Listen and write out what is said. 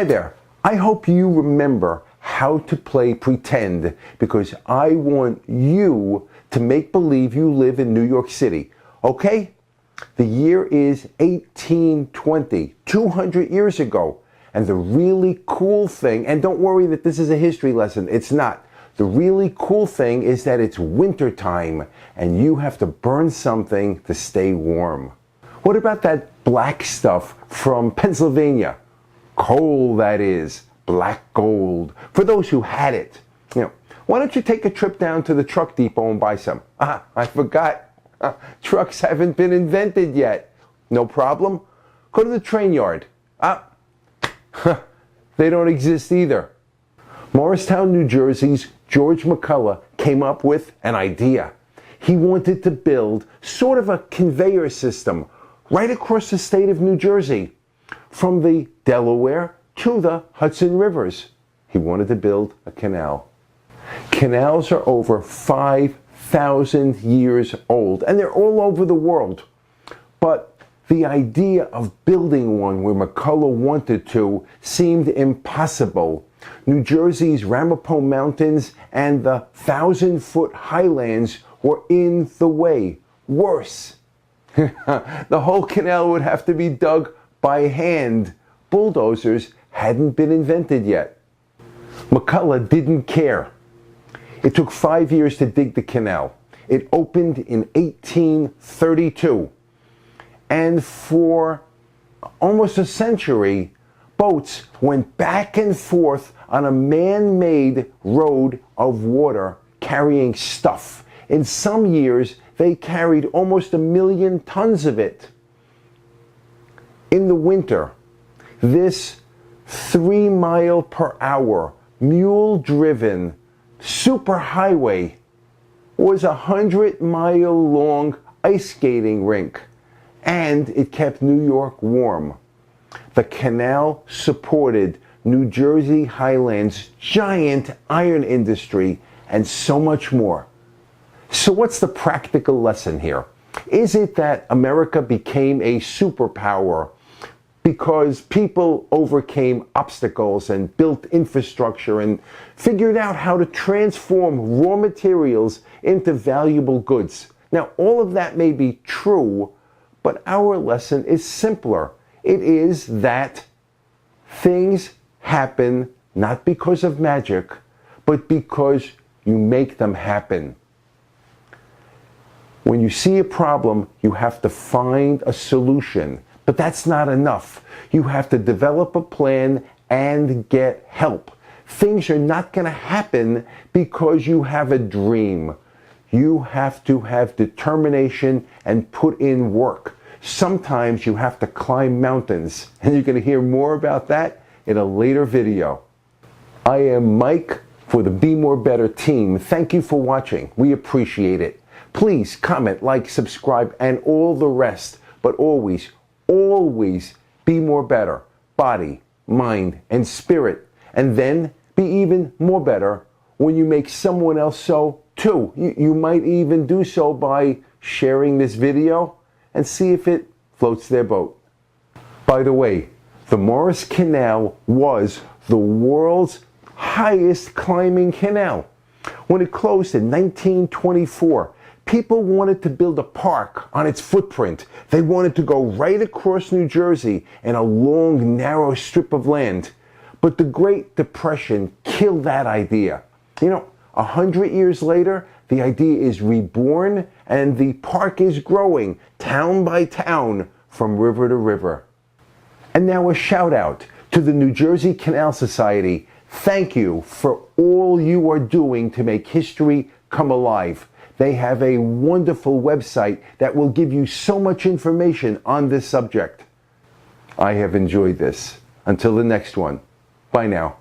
Hi there. I hope you remember how to play pretend, because I want you to make believe you live in New York City. Okay? The year is 1820, 200 years ago. And the really cool thing, and don't worry that this is a history lesson, it's not. The really cool thing is that it's winter time and you have to burn something to stay warm. What about that black stuff from Pennsylvania? Coal, that is. Black gold. For those who had it. Why don't you take a trip down to the truck depot and buy some? I forgot. Trucks haven't been invented yet. No problem. Go to the train yard. They don't exist either. Morristown, New Jersey's George McCullough came up with an idea. He wanted to build sort of a conveyor system right across the state of New Jersey, from the Delaware to the Hudson Rivers. He wanted to build a canal. Canals are over 5,000 years old, and they're all over the world. But the idea of building one where McCullough wanted to seemed impossible. New Jersey's Ramapo Mountains and the 1,000-foot Highlands were in the way. Worse, the whole canal would have to be dug by hand. Bulldozers hadn't been invented yet. McCullough didn't care. It took 5 years to dig the canal. It opened in 1832. And for almost a century, boats went back and forth on a man-made road of water carrying stuff. In some years, they carried almost 1 million tons of it. In the winter, this 3-mile-per-hour, mule-driven superhighway was a 100-mile-long ice skating rink, and it kept New York warm. The canal supported New Jersey Highlands' giant iron industry and so much more. So what's the practical lesson here? Is it that America became a superpower because people overcame obstacles and built infrastructure and figured out how to transform raw materials into valuable goods? Now, all of that may be true, but our lesson is simpler. It is that things happen not because of magic, but because you make them happen. When you see a problem, you have to find a solution. But that's not enough. You have to develop a plan and get help. Things are not going to happen because you have a dream. You have to have determination and put in work. Sometimes you have to climb mountains, and you're going to hear more about that in a later video. I am Mike for the Be More Better team. Thank you for watching. We appreciate it. Please comment, like, subscribe, and all the rest. But always, always be more better. Body, mind, and spirit. And then be even more better when you make someone else so too. You might even do so by sharing this video and see if it floats their boat. By the way, the Morris Canal was the world's highest climbing canal. When it closed in 1924, people wanted to build a park on its footprint. They wanted to go right across New Jersey in a long, narrow strip of land. But the Great Depression killed that idea. 100 years later, the idea is reborn and the park is growing town by town from river to river. And now a shout out to the New Jersey Canal Society. Thank you for all you are doing to make history come alive. They have a wonderful website that will give you so much information on this subject. I have enjoyed this. Until the next one, bye now.